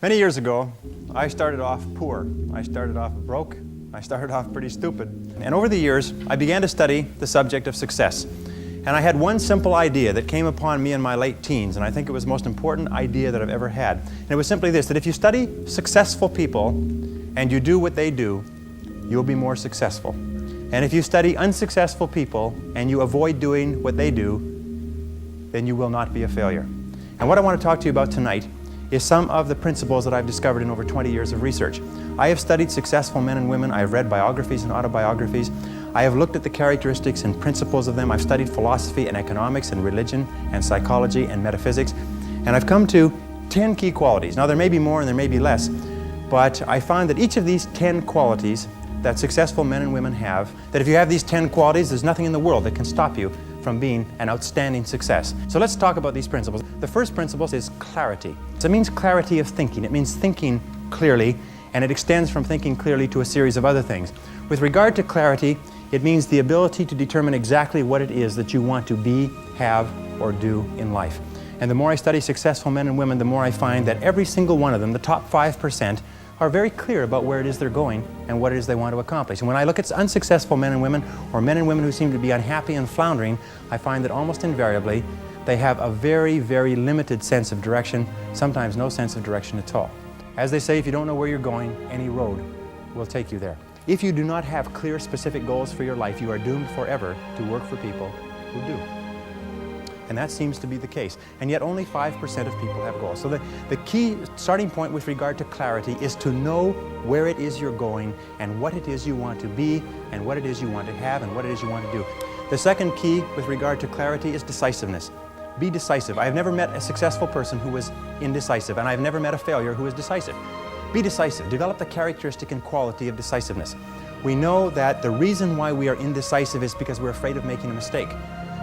Many years ago, I started off poor. I started off broke. I started off pretty stupid. And over the years, I began to study the subject of success. And I had one simple idea that came upon me in my late teens, and I think it was the most important idea that I've ever had. And it was simply this, that if you study successful people and you do what they do, you'll be more successful. And if you study unsuccessful people and you avoid doing what they do, then you will not be a failure. And what I want to talk to you about tonight is some of the principles that I've discovered in over 20 years of research. I have studied successful men and women. I have read biographies and autobiographies. I have looked at the characteristics and principles of them. I've studied philosophy and economics and religion and psychology and metaphysics. And I've come to 10 key qualities. Now there may be more and there may be less, but I find that each of these 10 qualities that successful men and women have, that if you have these 10 qualities, there's nothing in the world that can stop you from being an outstanding success. So let's talk about these principles. The first principle is clarity. So it means clarity of thinking. It means thinking clearly, and it extends from thinking clearly to a series of other things. With regard to clarity, it means the ability to determine exactly what it is that you want to be, have, or do in life. And the more I study successful men and women, the more I find that every single one of them, the top 5%, are very clear about where it is they're going and what it is they want to accomplish. And when I look at unsuccessful men and women, or men and women who seem to be unhappy and floundering, I find that almost invariably they have a very, very limited sense of direction, sometimes no sense of direction at all. As they say, if you don't know where you're going, any road will take you there. If you do not have clear, specific goals for your life, you are doomed forever to work for people who do. And that seems to be the case. And yet only 5% of people have goals. So the key starting point with regard to clarity is to know where it is you're going and what it is you want to be and what it is you want to have and what it is you want to do. The second key with regard to clarity is decisiveness. Be decisive. I've never met a successful person who was indecisive, and I've never met a failure who was decisive. Be decisive. Develop the characteristic and quality of decisiveness. We know that the reason why we are indecisive is because we're afraid of making a mistake.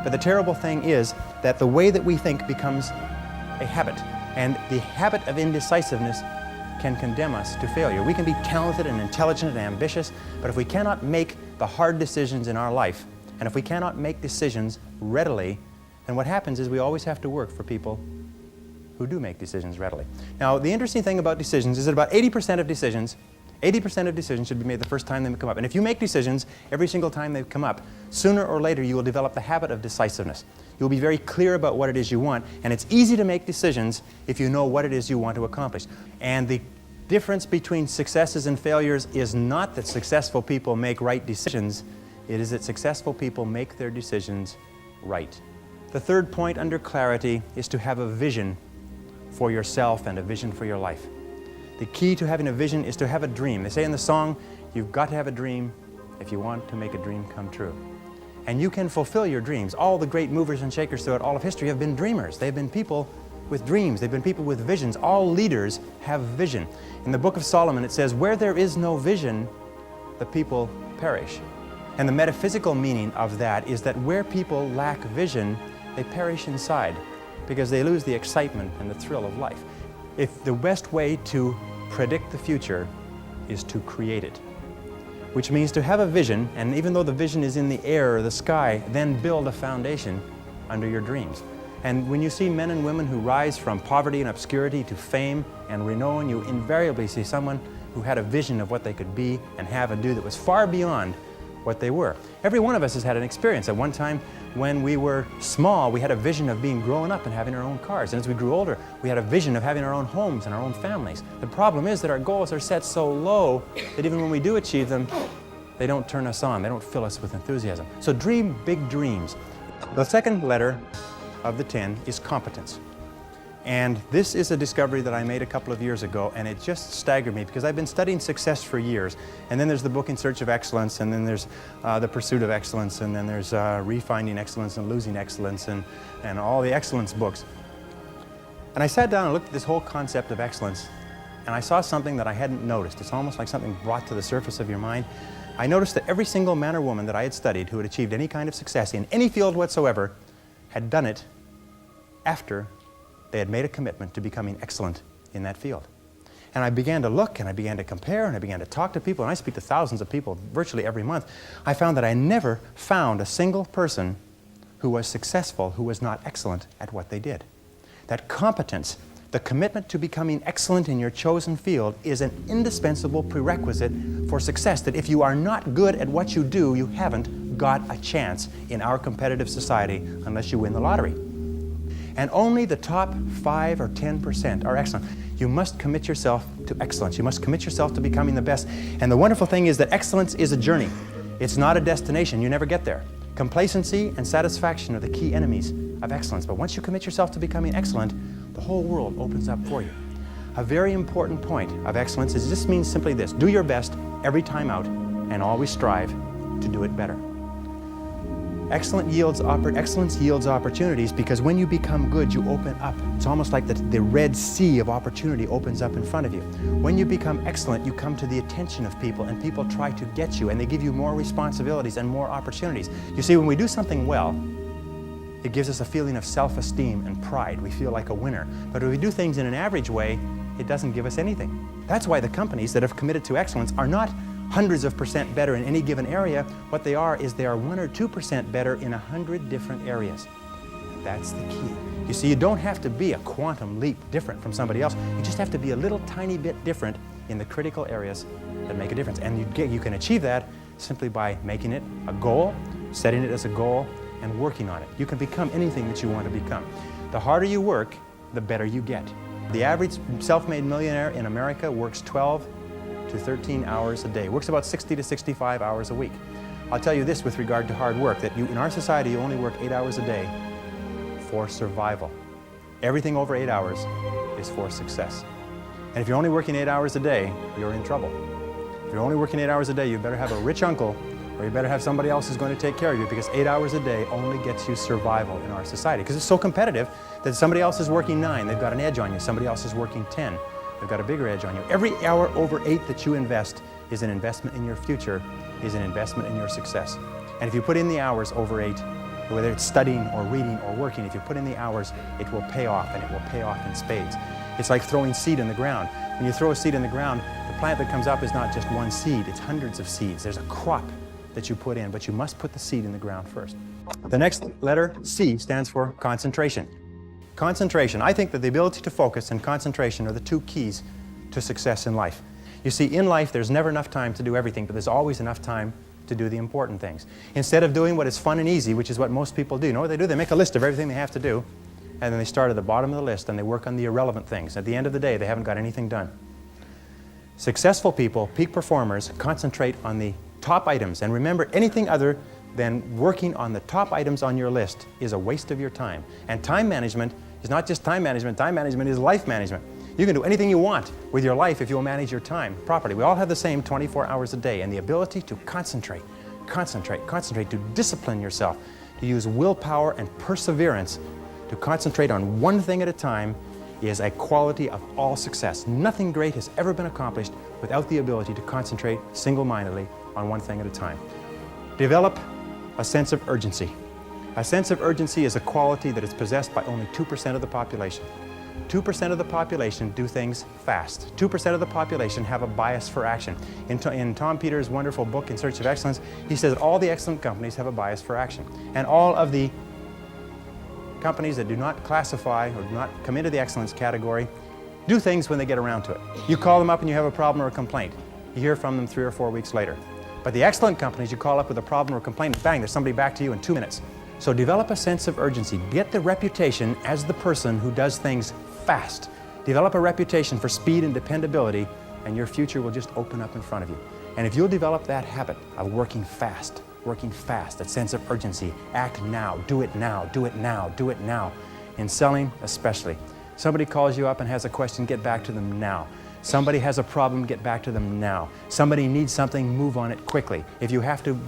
But the terrible thing is that the way that we think becomes a habit, and the habit of indecisiveness can condemn us to failure. We can be talented and intelligent and ambitious, but if we cannot make the hard decisions in our life, and if we cannot make decisions readily, then what happens is we always have to work for people who do make decisions readily. Now, the interesting thing about decisions is that about 80% of decisions should be made the first time they come up. And if you make decisions every single time they come up, sooner or later you will develop the habit of decisiveness. You'll be very clear about what it is you want, and it's easy to make decisions if you know what it is you want to accomplish. And the difference between successes and failures is not that successful people make right decisions, it is that successful people make their decisions right. The third point under clarity is to have a vision for yourself and a vision for your life. The key to having a vision is to have a dream. They say in the song, you've got to have a dream if you want to make a dream come true. And you can fulfill your dreams. All the great movers and shakers throughout all of history have been dreamers. They've been people with dreams. They've been people with visions. All leaders have vision. In the book of Solomon, it says, where there is no vision, the people perish. And the metaphysical meaning of that is that where people lack vision, they perish inside because they lose the excitement and the thrill of life. If the best way to predict the future is to create it, which means to have a vision, and even though the vision is in the air or the sky, then build a foundation under your dreams. And when you see men and women who rise from poverty and obscurity to fame and renown, you invariably see someone who had a vision of what they could be and have and do that was far beyond what they were. Every one of us has had an experience. At one time when we were small, we had a vision of being grown up and having our own cars. And as we grew older, we had a vision of having our own homes and our own families. The problem is that our goals are set so low that even when we do achieve them, they don't turn us on. They don't fill us with enthusiasm. So dream big dreams. The second letter of the 10 is competence. And this is a discovery that I made a couple of years ago, and it just staggered me because I've been studying success for years. And then there's the book In Search of Excellence, and then there's The Pursuit of Excellence, and then there's Refinding Excellence and Losing Excellence, and all the excellence books. And I sat down and looked at this whole concept of excellence, and I saw something that I hadn't noticed. It's almost like something brought to the surface of your mind. I noticed that every single man or woman that I had studied who had achieved any kind of success in any field whatsoever had done it after they had made a commitment to becoming excellent in that field. And I began to look, and I began to compare, and I began to talk to people, and I speak to thousands of people virtually every month. I found that I never found a single person who was successful who was not excellent at what they did. That competence The commitment to becoming excellent in your chosen field is an indispensable prerequisite for success, that if you are not good at what you do, you haven't got a chance in our competitive society unless you win the lottery. And only the top 5 or 10% are excellent. You must commit yourself to excellence. You must commit yourself to becoming the best. And the wonderful thing is that excellence is a journey. It's not a destination. You never get there. Complacency and satisfaction are the key enemies of excellence. But once you commit yourself to becoming excellent, the whole world opens up for you. A very important point of excellence is this means simply this: do your best every time out and always strive to do it better. Excellence yields opportunities, because when you become good, you open up. It's almost like the Red Sea of opportunity opens up in front of you. When you become excellent, you come to the attention of people, and people try to get you, and they give you more responsibilities and more opportunities. You see, when we do something well, it gives us a feeling of self-esteem and pride. We feel like a winner. But if we do things in an average way, it doesn't give us anything. That's why the companies that have committed to excellence are not hundreds of % better in any given area. What they are is they are 1 or 2% better in 100 different areas. That's the key. You see, you don't have to be a quantum leap different from somebody else. You just have to be a little tiny bit different in the critical areas that make a difference. And you can achieve that simply by making it a goal, setting it as a goal, and working on it. You can become anything that you want to become. The harder you work, the better you get. The average self-made millionaire in America works 12 to 13 hours a day. Works about 60 to 65 hours a week. I'll tell you this with regard to hard work, that in our society you only work 8 hours a day for survival. Everything over 8 hours is for success. And if you're only working 8 hours a day, you're in trouble. If you're only working 8 hours a day, you better have a rich uncle, or you better have somebody else who's going to take care of you, because 8 hours a day only gets you survival in our society. Because it's so competitive that somebody else is working 9, they've got an edge on you. Somebody else is working 10, they've got a bigger edge on you. Every hour over 8 that you invest is an investment in your future, is an investment in your success. And if you put in the hours over 8, whether it's studying or reading or working, if you put in the hours, it will pay off, and it will pay off in spades. It's like throwing seed in the ground. When you throw a seed in the ground, the plant that comes up is not just one seed, it's hundreds of seeds. There's a crop that you put in, but you must put the seed in the ground first. The next letter, C, stands for concentration. Concentration. I think that the ability to focus and concentration are the 2 keys to success in life. You see, in life, there's never enough time to do everything, but there's always enough time to do the important things. Instead of doing what is fun and easy, which is what most people do, you know what they do? They make a list of everything they have to do, and then they start at the bottom of the list and they work on the irrelevant things. At the end of the day, they haven't got anything done. Successful people, peak performers, concentrate on the top items. And remember, anything other than working on the top items on your list is a waste of your time. And time management is not just time management is life management. You can do anything you want with your life if you'll manage your time properly. We all have the same 24 hours a day, and the ability to concentrate, to discipline yourself, to use willpower and perseverance, to concentrate on one thing at a time is a quality of all success. Nothing great has ever been accomplished without the ability to concentrate single-mindedly on one thing at a time. Develop a sense of urgency. A sense of urgency is a quality that is possessed by only 2% of the population. 2% of the population do things fast. 2% of the population have a bias for action. In Tom Peters' wonderful book, In Search of Excellence, he says all the excellent companies have a bias for action. And all of the companies that do not classify or do not come into the excellence category do things when they get around to it. You call them up and you have a problem or a complaint. You hear from them 3 or 4 weeks later. But the excellent companies, you call up with a problem or a complaint, bang, there's somebody back to you in 2 minutes. So develop a sense of urgency. Get the reputation as the person who does things fast. Develop a reputation for speed and dependability, and your future will just open up in front of you. And if you'll develop that habit of working fast, that sense of urgency, act now, do it now, do it now, do it now. In selling especially. Somebody calls you up and has a question, get back to them now. Somebody has a problem, get back to them now. Somebody needs something, move on it quickly. If you have to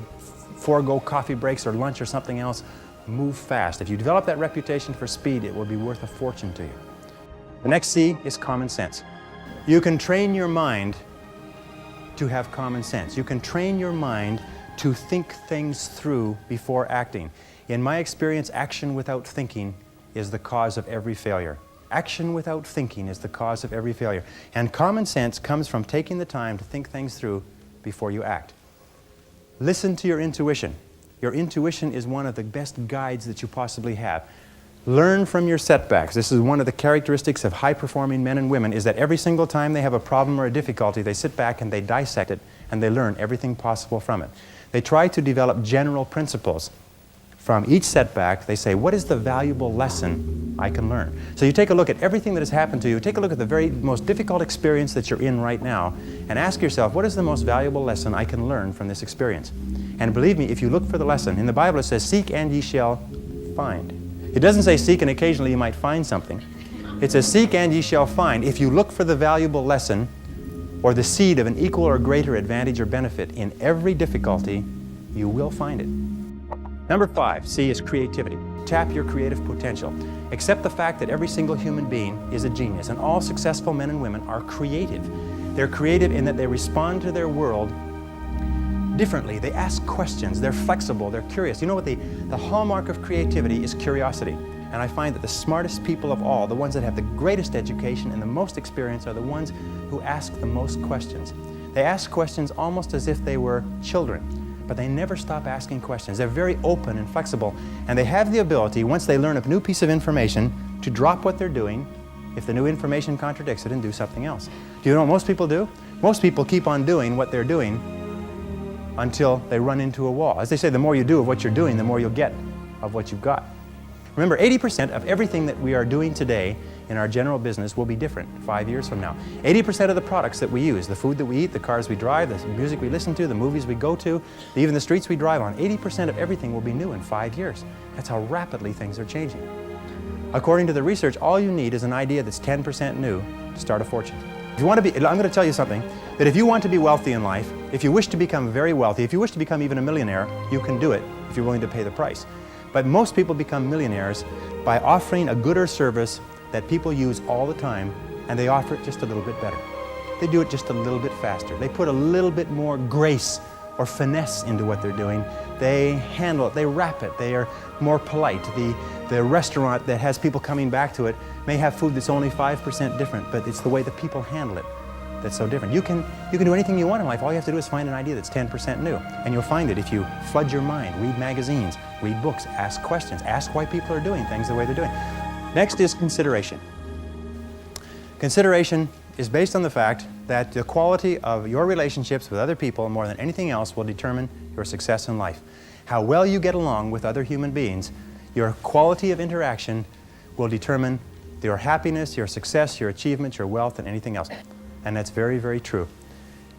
forego coffee breaks or lunch or something else, move fast. If you develop that reputation for speed, it will be worth a fortune to you. The next C is common sense. You can train your mind to have common sense. You can train your mind to think things through before acting. In my experience, action without thinking is the cause of every failure. Action without thinking is the cause of every failure. And common sense comes from taking the time to think things through before you act. Listen to your intuition. Your intuition is one of the best guides that you possibly have. Learn from your setbacks. This is one of the characteristics of high-performing men and women, is that every single time they have a problem or a difficulty, they sit back and they dissect it and they learn everything possible from it. They try to develop general principles. From each setback, they say, what is the valuable lesson I can learn? So you take a look at everything that has happened to you, take a look at the very most difficult experience that you're in right now, and ask yourself, what is the most valuable lesson I can learn from this experience? And believe me, if you look for the lesson, in the Bible it says, seek and ye shall find. It doesn't say seek and occasionally you might find something. It says seek and ye shall find. If you look for the valuable lesson or the seed of an equal or greater advantage or benefit in every difficulty, you will find it. Number 5, C, is creativity. Tap your creative potential. Accept the fact that every single human being is a genius, and all successful men and women are creative. They're creative in that they respond to their world differently. They ask questions, they're flexible, they're curious. You know what, the hallmark of creativity is curiosity. And I find that the smartest people of all, the ones that have the greatest education and the most experience, are the ones who ask the most questions. They ask questions almost as if they were children. But they never stop asking questions. They're very open and flexible, and they have the ability, once they learn a new piece of information, to drop what they're doing if the new information contradicts it and do something else. Do you know what most people do? Most people keep on doing what they're doing until they run into a wall. As they say, the more you do of what you're doing, the more you'll get of what you've got. Remember, 80% of everything that we are doing today in our general business will be different 5 years from now. 80% of the products that we use, the food that we eat, the cars we drive, the music we listen to, the movies we go to, even the streets we drive on, 80% of everything will be new in 5 years. That's how rapidly things are changing. According to the research, all you need is an idea that's 10% new to start a fortune. If you want to be, I'm going to tell you something, that if you want to be wealthy in life, if you wish to become very wealthy, if you wish to become even a millionaire, you can do it if you're willing to pay the price. But most people become millionaires by offering a good or service that people use all the time, and they offer it just a little bit better. They do it just a little bit faster. They put a little bit more grace or finesse into what they're doing. They handle it, they wrap it, they are more polite. The restaurant that has people coming back to it may have food that's only 5% different, but it's the way the people handle it that's so different. You can do anything you want in life. All you have to do is find an idea that's 10% new, and you'll find it if you flood your mind, read magazines, read books, ask questions, ask why people are doing things the way they're doing. Next is consideration. Consideration is based on the fact that the quality of your relationships with other people more than anything else will determine your success in life. How well you get along with other human beings, your quality of interaction will determine your happiness, your success, your achievements, your wealth, and anything else. And that's very, very true.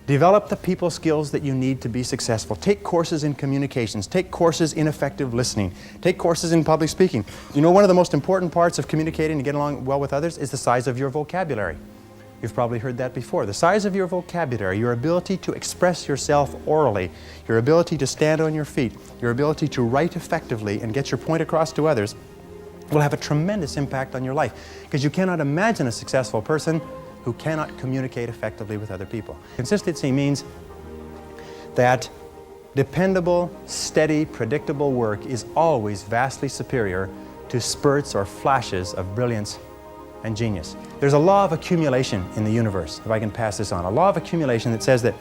Develop the people skills that you need to be successful. Take courses in communications. Take courses in effective listening. Take courses in public speaking. You know, one of the most important parts of communicating and getting along well with others is the size of your vocabulary. You've probably heard that before. The size of your vocabulary, your ability to express yourself orally, your ability to stand on your feet, your ability to write effectively and get your point across to others will have a tremendous impact on your life, because you cannot imagine a successful person who cannot communicate effectively with other people. Consistency means that dependable, steady, predictable work is always vastly superior to spurts or flashes of brilliance and genius. There's a law of accumulation in the universe, if I can pass this on. A law of accumulation that says that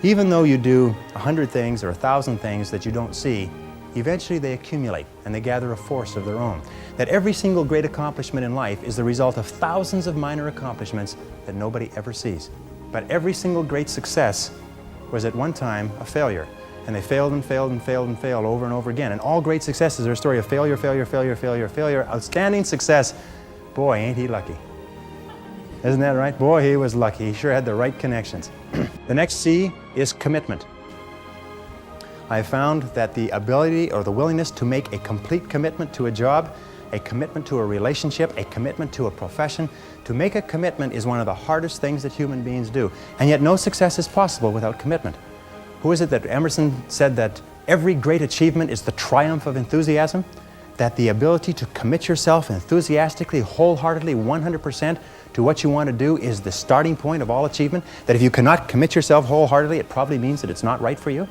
even though you do 100 things or 1,000 things that you don't see, eventually they accumulate and they gather a force of their own. That every single great accomplishment in life is the result of thousands of minor accomplishments that nobody ever sees. But every single great success was at one time a failure. And they failed and failed and failed and failed over and over again. And all great successes are a story of failure, failure, failure, failure, failure. Outstanding success. Boy, ain't he lucky. Isn't that right? Boy, he was lucky. He sure had the right connections. The next C is commitment. I found that the ability or the willingness to make a complete commitment to a job, a commitment to a relationship, a commitment to a profession, to make a commitment is one of the hardest things that human beings do. And yet no success is possible without commitment. Who is it that Emerson said that every great achievement is the triumph of enthusiasm? That the ability to commit yourself enthusiastically, wholeheartedly, 100% to what you want to do is the starting point of all achievement? That if you cannot commit yourself wholeheartedly, it probably means that it's not right for you?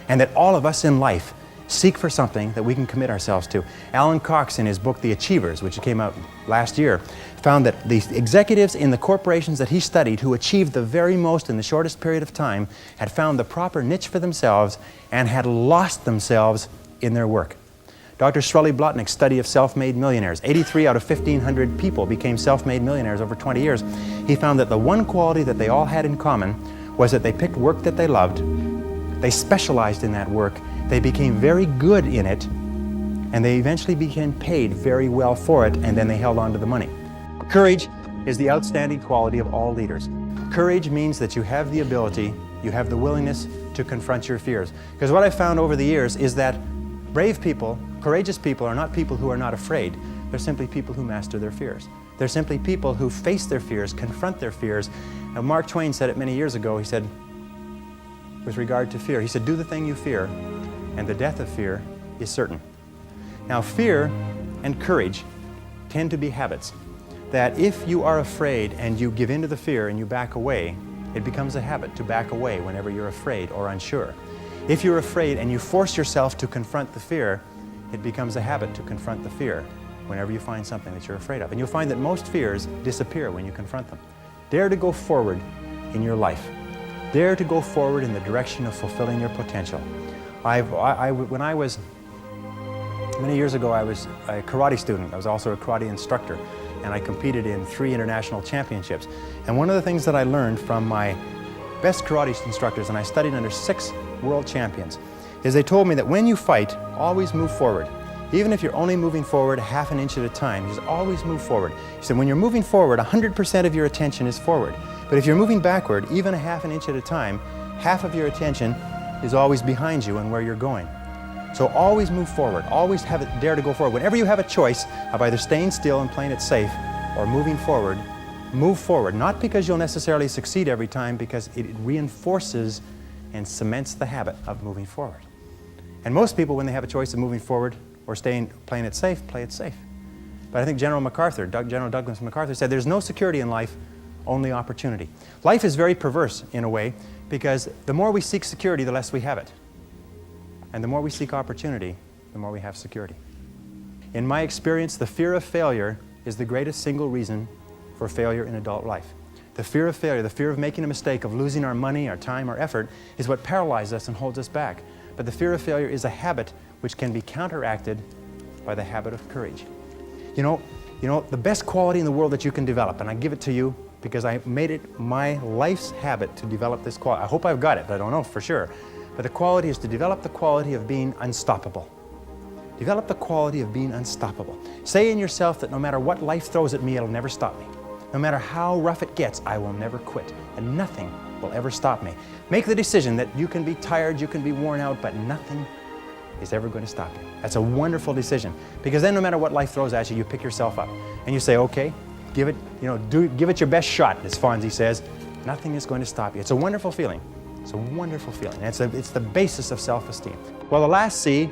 And that all of us in life seek for something that we can commit ourselves to. Alan Cox, in his book, The Achievers, which came out last year, found that the executives in the corporations that he studied who achieved the very most in the shortest period of time had found the proper niche for themselves and had lost themselves in their work. Dr. Shirley Blotnick's study of self-made millionaires. 83 out of 1,500 people became self-made millionaires over 20 years. He found that the one quality that they all had in common was that they picked work that they loved, they specialized in that work, they became very good in it, and they eventually became paid very well for it, and then they held on to the money. Courage is the outstanding quality of all leaders. Courage means that you have the ability, you have the willingness to confront your fears. Because what I found over the years is that brave people, courageous people are not people who are not afraid. They're simply people who master their fears. They're simply people who face their fears, confront their fears. And Mark Twain said it many years ago. He said, with regard to fear, he said, do the thing you fear, and the death of fear is certain. Now, fear and courage tend to be habits. That if you are afraid and you give in to the fear and you back away, it becomes a habit to back away whenever you're afraid or unsure. If you're afraid and you force yourself to confront the fear, it becomes a habit to confront the fear whenever you find something that you're afraid of. And you'll find that most fears disappear when you confront them. Dare to go forward in your life. Dare to go forward in the direction of fulfilling your potential. When I was, many years ago, I was a karate student. I was also a karate instructor, and I competed in 3 international championships. And one of the things that I learned from my best karate instructors, and I studied under 6 world champions, is they told me that when you fight, always move forward. Even if you're only moving forward half an inch at a time, just always move forward. He said when you're moving forward, 100% of your attention is forward. But if you're moving backward, even a half an inch at a time, half of your attention is always behind you and where you're going. So always move forward. Always dare to go forward. Whenever you have a choice of either staying still and playing it safe or moving forward, move forward. Not because you'll necessarily succeed every time, because it reinforces and cements the habit of moving forward. And most people, when they have a choice of moving forward or playing it safe, play it safe. But I think General Douglas MacArthur said there's no security in life, only opportunity. Life is very perverse in a way, because the more we seek security, the less we have it. And the more we seek opportunity, the more we have security. In my experience, the fear of failure is the greatest single reason for failure in adult life. The fear of failure, the fear of making a mistake, of losing our money, our time, our effort, is what paralyzes us and holds us back. But the fear of failure is a habit which can be counteracted by the habit of courage. You know, the best quality in the world that you can develop, and I give it to you because I made it my life's habit to develop this quality. I hope I've got it, but I don't know for sure. But the quality is to develop the quality of being unstoppable. Develop the quality of being unstoppable. Say in yourself that no matter what life throws at me, it'll never stop me. No matter how rough it gets, I will never quit. And nothing will ever stop me. Make the decision that you can be tired, you can be worn out, but nothing is ever going to stop you. That's a wonderful decision. Because then no matter what life throws at you, you pick yourself up. And you say, okay, give it your best shot, as Fonzie says. Nothing is going to stop you. It's a wonderful feeling. It's a wonderful feeling. It's the basis of self-esteem. Well, the last C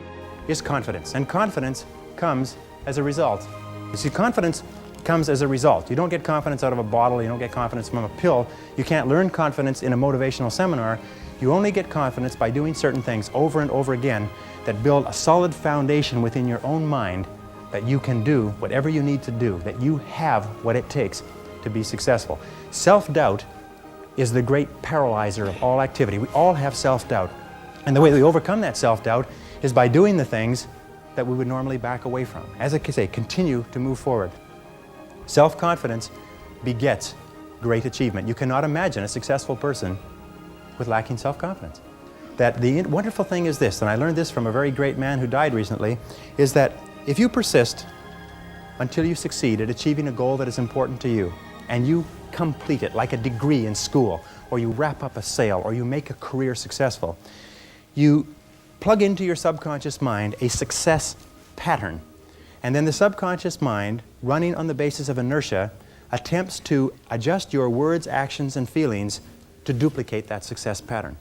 is confidence. And confidence comes as a result. You see, confidence comes as a result. You don't get confidence out of a bottle. You don't get confidence from a pill. You can't learn confidence in a motivational seminar. You only get confidence by doing certain things over and over again that build a solid foundation within your own mind that you can do whatever you need to do, that you have what it takes to be successful. Self-doubt is the great paralyzer of all activity. We all have self-doubt. And the way we overcome that self-doubt is by doing the things that we would normally back away from. As I say, continue to move forward. Self-confidence begets great achievement. You cannot imagine a successful person with lacking self-confidence. That the wonderful thing is this, and I learned this from a very great man who died recently, is that if you persist until you succeed at achieving a goal that is important to you, and you complete it like a degree in school, or you wrap up a sale, or you make a career successful, you plug into your subconscious mind a success pattern. And then the subconscious mind, running on the basis of inertia, attempts to adjust your words, actions, and feelings to duplicate that success pattern.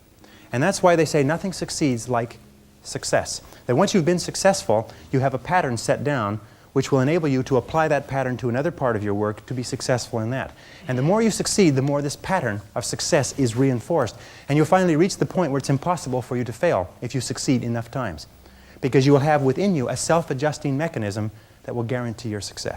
And that's why they say nothing succeeds like success. That once you've been successful, you have a pattern set down which will enable you to apply that pattern to another part of your work to be successful in that. And the more you succeed, the more this pattern of success is reinforced. And you'll finally reach the point where it's impossible for you to fail if you succeed enough times. Because you will have within you a self-adjusting mechanism that will guarantee your success.